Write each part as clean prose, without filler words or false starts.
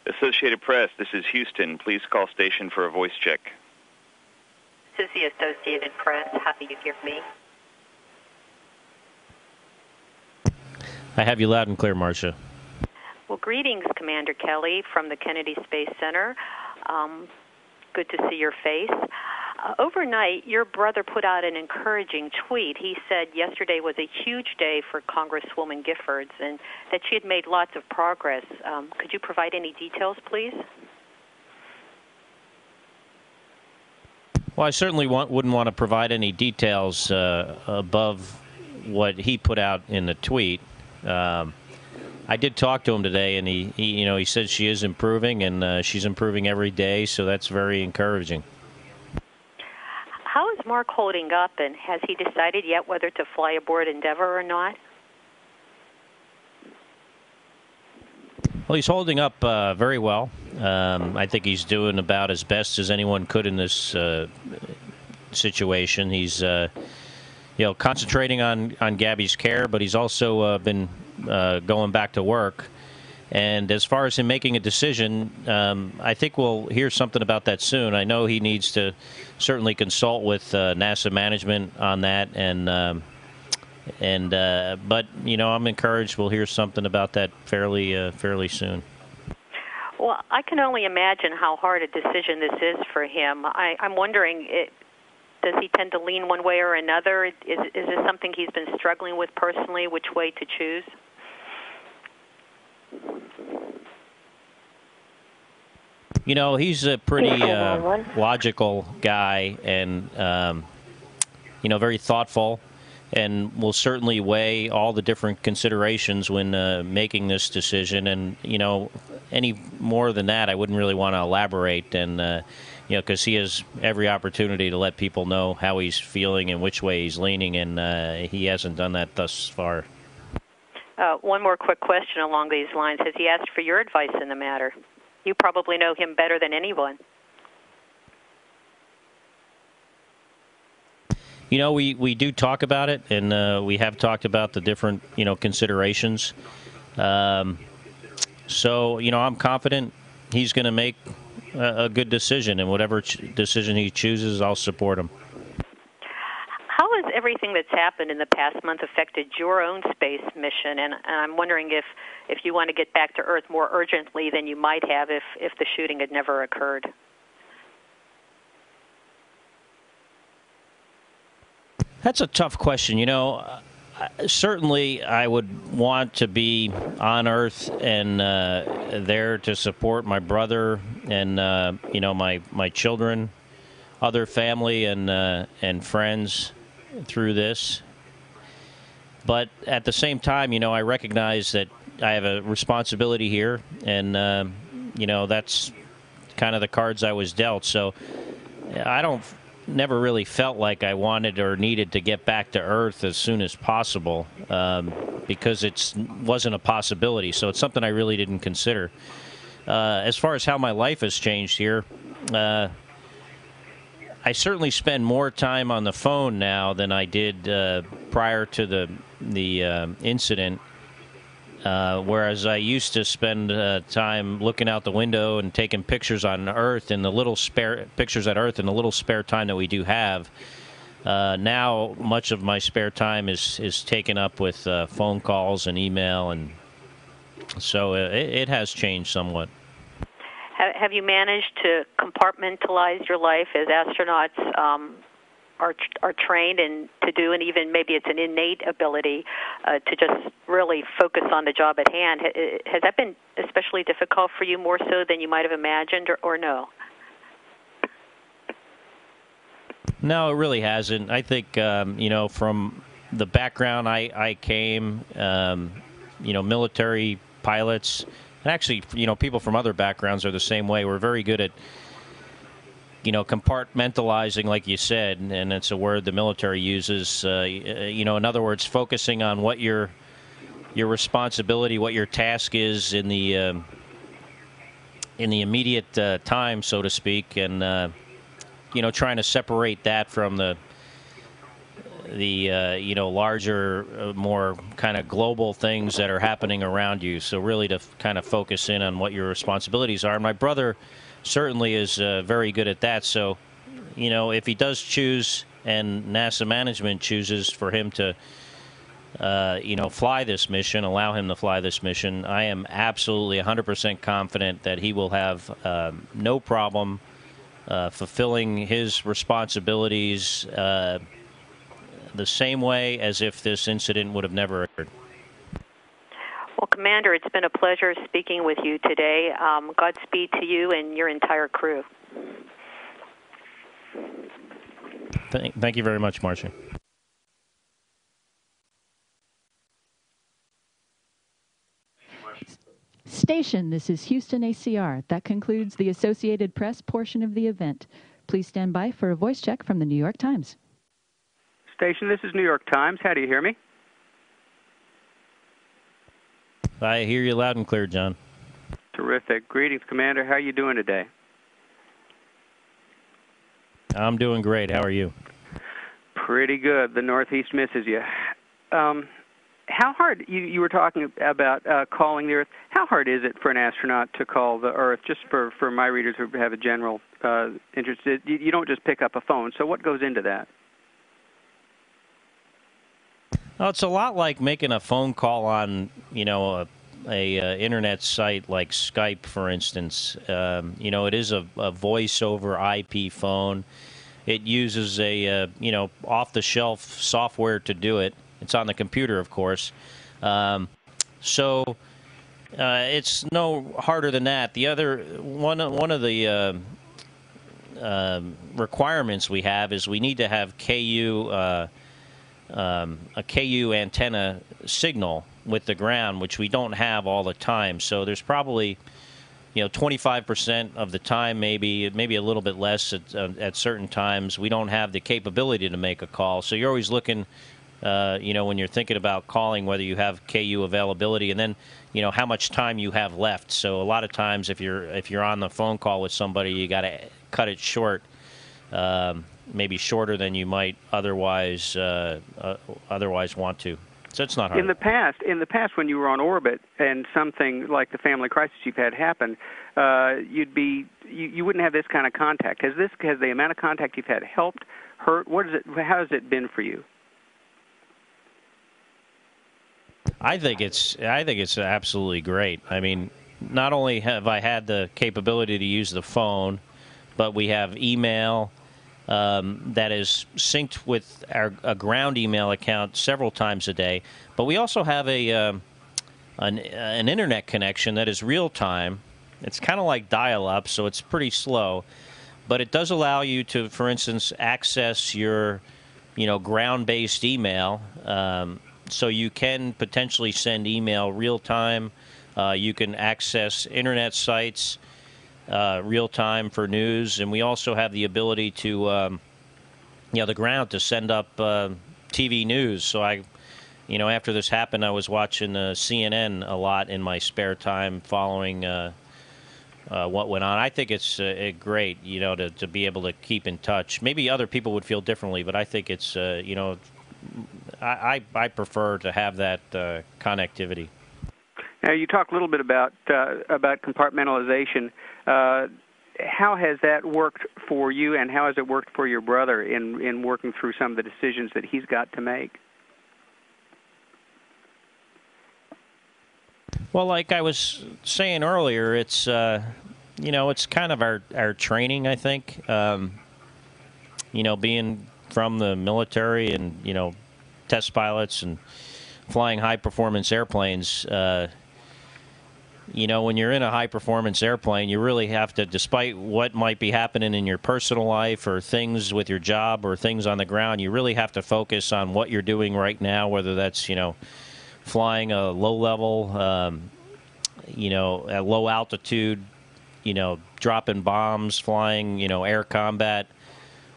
Associated Press, this is Houston. Please call station for a voice check. This is the Associated Press. How do you hear me? I have you loud and clear, Marcia. Well, greetings, Commander Kelly from the Kennedy Space Center. Good to see your face. Overnight, your brother put out an encouraging tweet. He said yesterday was a huge day for Congresswoman Giffords and that she had made lots of progress. Could you provide any details, please? Well, I certainly wouldn't want to provide any details above what he put out in the tweet. I did talk to him today, and he said she is improving, and she's improving every day, so that's very encouraging. How is Mark holding up, and has he decided yet whether to fly aboard Endeavour or not? Well, he's holding up very well. I think he's doing about as best as anyone could in this situation. He's concentrating on Gabby's care, but he's also been going back to work. And as far as him making a decision, I think we'll hear something about that soon. I know he needs to certainly consult with NASA management on that, but I'm encouraged we'll hear something about that fairly soon. Well, I can only imagine how hard a decision this is for him. I'm wondering, does he tend to lean one way or another? Is this something he's been struggling with personally, which way to choose? He's a pretty logical guy and, very thoughtful, and will certainly weigh all the different considerations when making this decision. And, any more than that, I wouldn't really want to elaborate. And, because he has every opportunity to let people know how he's feeling and which way he's leaning, and he hasn't done that thus far. One more quick question along these lines. Has he asked for your advice in the matter? You probably know him better than anyone. We do talk about it, and we have talked about the different, considerations. So, I'm confident he's going to make a good decision, and whatever decision he chooses, I'll support him. How has everything that's happened in the past month affected your own space mission? And I'm wondering if you want to get back to Earth more urgently than you might have if the shooting had never occurred. That's a tough question. Certainly I would want to be on Earth and there to support my brother and, my children, other family and friends through this. But at the same time, I recognize that I have a responsibility here, and, that's kind of the cards I was dealt. So I never really felt like I wanted or needed to get back to Earth as soon as possible because it wasn't a possibility. So it's something I really didn't consider. As far as how my life has changed here, I certainly spend more time on the phone now than I did prior to the incident. Whereas I used to spend time looking out the window and taking pictures on Earth and the little spare time that we do have. Now, much of my spare time is taken up with phone calls and email, and so it has changed somewhat. Have you managed to compartmentalize your life as astronauts are trained and to do, and even maybe it's an innate ability to just really focus on the job at hand? Has that been especially difficult for you, more so than you might have imagined, or no? No, it really hasn't. I think, from the background I came, military pilots, and actually, people from other backgrounds are the same way. We're very good at compartmentalizing, like you said, and it's a word the military uses. In other words, focusing on what your responsibility, what your task is in the immediate time, so to speak, and trying to separate that from larger, more kind of global things that are happening around you. So really to kind of focus in on what your responsibilities are. My brother certainly is very good at that. So, if he does choose and NASA management chooses for him to, fly this mission, allow him to fly this mission, I am absolutely 100% confident that he will have no problem fulfilling his responsibilities the same way as if this incident would have never occurred. Well, Commander, it's been a pleasure speaking with you today. Godspeed to you and your entire crew. Thank you very much, Marcia. Station, this is Houston ACR. That concludes the Associated Press portion of the event. Please stand by for a voice check from the New York Times. Station, this is New York Times. How do you hear me? I hear you loud and clear, John. Terrific. Greetings, Commander. How are you doing today? I'm doing great. How are you? Pretty good. The Northeast misses you. How hard, you were talking about calling the Earth, how hard is it for an astronaut to call the Earth? Just for my readers who have a general interest, you don't just pick up a phone. So what goes into that? Well, it's a lot like making a phone call on, a internet site like Skype, for instance. It is a voice over IP phone. It uses a off-the-shelf software to do it. It's on the computer, of course. So it's no harder than that. The other one of the requirements we have is we need to have a KU antenna signal with the ground, which we don't have all the time. So there's probably 25% of the time, maybe a little bit less at certain times, we don't have the capability to make a call. So you're always looking, when you're thinking about calling, whether you have KU availability, and then how much time you have left. So a lot of times, if you're on the phone call with somebody, you got to cut it short. Maybe shorter than you might otherwise want to. So it's not hard. In the past, when you were on orbit and something like the family crisis you've had happen, you wouldn't have this kind of contact. Has the amount of contact you've had helped, hurt? How has it been for you? I think it's absolutely great. I mean, not only have I had the capability to use the phone, but we have email that is synced with a ground email account several times a day. But we also have an internet connection that is real time. It's kind of like dial-up, so it's pretty slow. But it does allow you to, for instance, access your ground-based email. So you can potentially send email real time. You can access internet sites real time for news, and we also have the ability to, the ground to send up TV news. So after this happened, I was watching CNN a lot in my spare time, following what went on. I think it's great, to be able to keep in touch. Maybe other people would feel differently, but I think it's, I prefer to have that connectivity. Now, you talk a little bit about compartmentalization. How has that worked for you, and how has it worked for your brother in working through some of the decisions that he's got to make? Well, like I was saying earlier, it's it's kind of our training, I think. Being from the military and test pilots and flying high-performance airplanes. When you're in a high-performance airplane, you really have to, despite what might be happening in your personal life or things with your job or things on the ground, you really have to focus on what you're doing right now, whether that's, flying a low-level, at low altitude, dropping bombs, flying, air combat,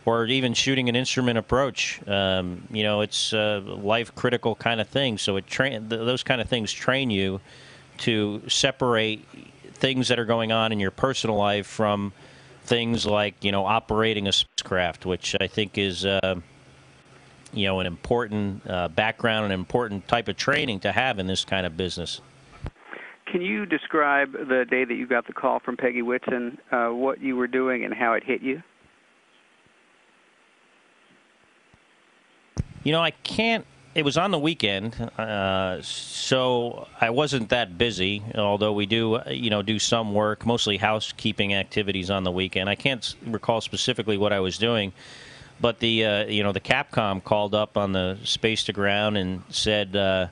or even shooting an instrument approach. It's a life-critical kind of thing. So those kind of things train you to separate things that are going on in your personal life from things like, operating a spacecraft, which I think is an important background, an important type of training to have in this kind of business. Can you describe the day that you got the call from Peggy Whitson, what you were doing and how it hit you? I can't. It was on the weekend, so I wasn't that busy. Although we do, do some work, mostly housekeeping activities on the weekend. I can't recall specifically what I was doing, but the Capcom called up on the Space to Ground and said, we're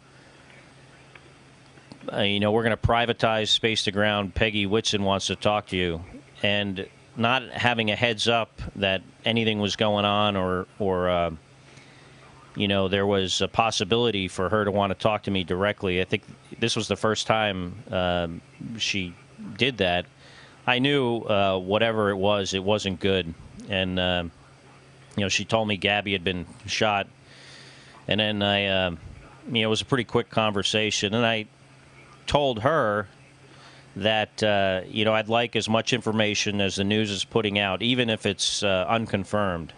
going to privatize Space to Ground. Peggy Whitson wants to talk to you, and not having a heads up that anything was going on or there was a possibility for her to want to talk to me directly. I think this was the first time she did that. I knew whatever it wasn't good. And, she told me Gabby had been shot. And then it was a pretty quick conversation. And I told her that, I'd like as much information as the news is putting out, even if it's unconfirmed.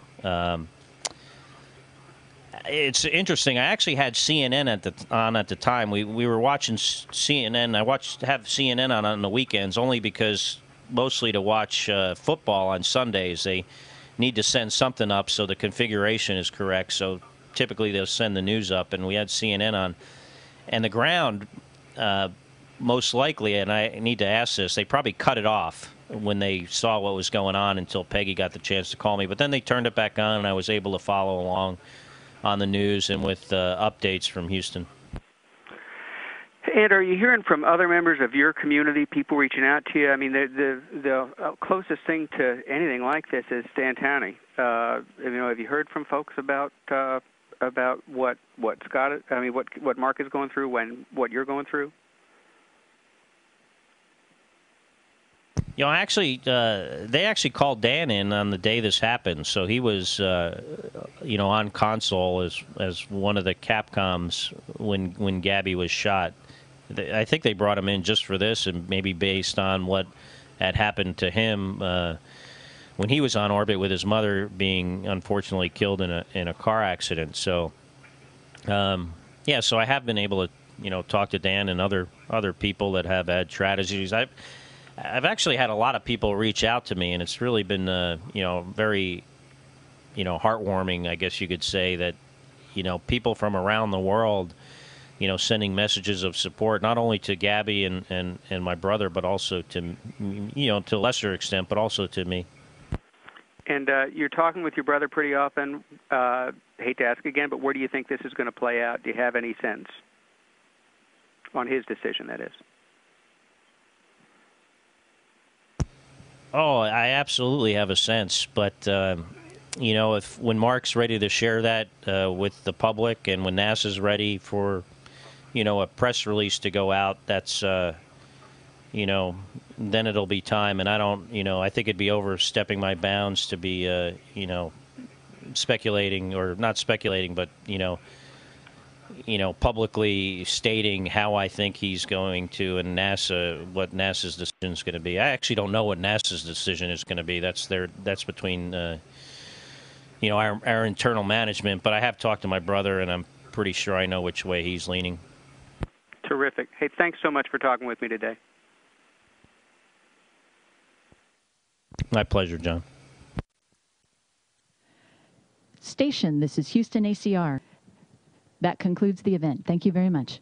It's interesting. I actually had CNN on at the time. We were watching CNN. I have CNN on the weekends only because mostly to watch football on Sundays. They need to send something up so the configuration is correct. So typically they'll send the news up, and we had CNN on. And the ground, most likely, and I need to ask this, they probably cut it off when they saw what was going on until Peggy got the chance to call me. But then they turned it back on, and I was able to follow along on the news and with updates from Houston. And are you hearing from other members of your community, people reaching out to you? I mean, the closest thing to anything like this is Stantonny. Have you heard from folks about what Scott? I mean, what Mark is going through, what you're going through? Actually, they actually called Dan in on the day this happened, so he was, on console as one of the Capcoms when Gabby was shot. I think they brought him in just for this, and maybe based on what had happened to him when he was on orbit with his mother being unfortunately killed in a car accident. So, so I have been able to, talk to Dan and other people that have had tragedies. I've actually had a lot of people reach out to me, and it's really been, very, heartwarming, I guess you could say, that, people from around the world, sending messages of support, not only to Gabby and my brother, but also to, to a lesser extent, but also to me. And you're talking with your brother pretty often. Hate to ask again, but where do you think this is going to play out? Do you have any sense on his decision, that is? Oh, I absolutely have a sense, but when Mark's ready to share that with the public, and when NASA's ready for, a press release to go out, that's, then it'll be time. And I don't, I think it'd be overstepping my bounds to be, speculating, or not speculating, but publicly stating how I think he's going to, and what NASA's decision is going to be. I actually don't know what NASA's decision is going to be. That's between, our internal management. But I have talked to my brother, and I'm pretty sure I know which way he's leaning. Terrific. Hey, thanks so much for talking with me today. My pleasure, John. Station, this is Houston ACR. That concludes the event. Thank you very much.